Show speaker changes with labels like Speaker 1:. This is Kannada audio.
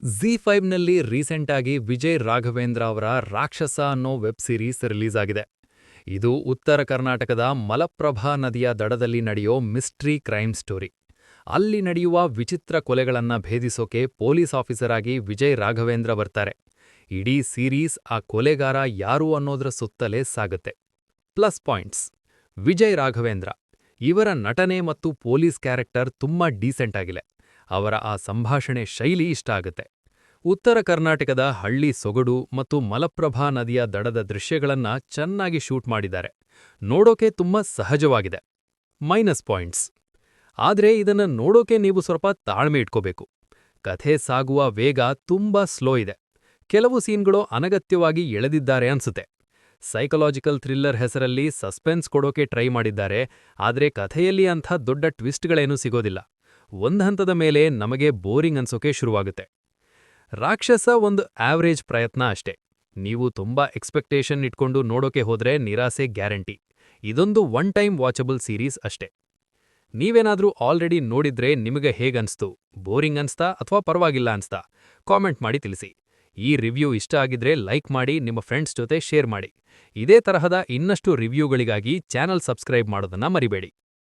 Speaker 1: ಝೀ5ನಲ್ಲಿ ರೀಸೆಂಟ್ ಆಗಿ ವಿಜಯ್ ರಾಘವೇಂದ್ರ ಅವರ ರಾಕ್ಷಸ ಅನ್ನೋ ವೆಬ್ ಸೀರೀಸ್ ರಿಲೀಸ್ ಆಗಿದೆ. ಇದು ಉತ್ತರ ಕರ್ನಾಟಕದ ಮಲಪ್ರಭಾ ನದಿಯ ದಡದಲ್ಲಿ ನಡೆಯೋ ಮಿಸ್ಟ್ರಿ ಕ್ರೈಮ್ ಸ್ಟೋರಿ. ಅಲ್ಲಿ ನಡೆಯುವ ವಿಚಿತ್ರ ಕೊಲೆಗಳನ್ನ ಭೇದಿಸೋಕೆ ಪೊಲೀಸ್ ಆಫೀಸರ್ ಆಗಿ ವಿಜಯ್ ರಾಘವೇಂದ್ರ ಬರ್ತಾರೆ. ಇಡೀ ಸೀರೀಸ್ ಆ ಕೊಲೆಗಾರ ಯಾರು ಅನ್ನೋದ್ರ ಸುತ್ತಲೇ ಸಾಗುತ್ತೆ. ಪ್ಲಸ್ ಪಾಯಿಂಟ್ಸ್: ವಿಜಯ್ ರಾಘವೇಂದ್ರ ಇವರ ನಟನೆ ಮತ್ತು ಪೊಲೀಸ್ ಕ್ಯಾರೆಕ್ಟರ್ ತುಂಬಾ ಡೀಸೆಂಟ್ ಆಗಿದೆ. ಅವರ ಆ ಸಂಭಾಷಣೆ ಶೈಲಿ ಇಷ್ಟ ಆಗುತ್ತೆ. ಉತ್ತರ ಕರ್ನಾಟಕದ ಹಳ್ಳಿ ಸೊಗಡು ಮತ್ತು ಮಲಪ್ರಭಾ ನದಿಯ ದಡದ ದೃಶ್ಯಗಳನ್ನ ಚೆನ್ನಾಗಿ ಶೂಟ್ ಮಾಡಿದ್ದಾರೆ. ನೋಡೋಕೆ ತುಂಬಾ ಸಹಜವಾಗಿದೆ. ಮೈನಸ್ ಪಾಯಿಂಟ್ಸ್: ಆದ್ರೆ ಇದನ್ನ ನೋಡೋಕೆ ನೀವು ಸ್ವಲ್ಪ ತಾಳ್ಮೆ ಇಟ್ಕೋಬೇಕು. ಕಥೆ ಸಾಗುವ ವೇಗ ತುಂಬಾ ಸ್ಲೋ ಇದೆ. ಕೆಲವು ಸೀನ್ಗಳು ಅನಗತ್ಯವಾಗಿ ಎಳೆದಿದ್ದಾರೆ ಅನ್ಸುತ್ತೆ. ಸೈಕಲಾಜಿಕಲ್ ಥ್ರಿಲ್ಲರ್ ಹೆಸರಲ್ಲಿ ಸಸ್ಪೆನ್ಸ್ ಕೊಡೋಕೆ ಟ್ರೈ ಮಾಡಿದ್ದಾರೆ, ಆದ್ರೆ ಕಥೆಯಲ್ಲಿ ಅಂಥ ದೊಡ್ಡ ಟ್ವಿಸ್ಟ್ಗಳೇನೂ ಸಿಗೋದಿಲ್ಲ. ಒಂದ್ ಹಂತದ ಮೇಲೆ ನಮಗೆ ಬೋರಿಂಗ್ ಅನ್ಸೋಕೆ ಶುರುವಾಗುತ್ತೆ. ರಾಕ್ಷಸ ಒಂದು ಆವ್ರೇಜ್ ಪ್ರಯತ್ನ ಅಷ್ಟೇ. ನೀವು ತುಂಬಾ ಎಕ್ಸ್ಪೆಕ್ಟೇಷನ್ ಇಟ್ಕೊಂಡು ನೋಡೋಕೆ ಹೋದ್ರೆ ನಿರಾಸೆ ಗ್ಯಾರಂಟಿ. ಇದೊಂದು ಒನ್ ಟೈಮ್ ವಾಚಬಲ್ ಸೀರೀಸ್ ಅಷ್ಟೇ. ನೀವೇನಾದ್ರೂ ಆಲ್ರೆಡಿ ನೋಡಿದ್ರೆ ನಿಮಗೆ ಹೇಗನ್ಸ್ತು? ಬೋರಿಂಗ್ ಅನ್ಸ್ತಾ ಅಥವಾ ಪರವಾಗಿಲ್ಲ ಅನ್ಸ್ತಾ? ಕಾಮೆಂಟ್ ಮಾಡಿ ತಿಳಿಸಿ. ಈ ರಿವ್ಯೂ ಇಷ್ಟ ಆಗಿದ್ರೆ ಲೈಕ್ ಮಾಡಿ, ನಿಮ್ಮ ಫ್ರೆಂಡ್ಸ್ ಜೊತೆ ಶೇರ್ ಮಾಡಿ. ಇದೇ ತರಹದ ಇನ್ನಷ್ಟು ರಿವ್ಯೂಗಳಿಗಾಗಿ ಚಾನಲ್ ಸಬ್ಸ್ಕ್ರೈಬ್ ಮಾಡೋದನ್ನ ಮರಿಬೇಡಿ.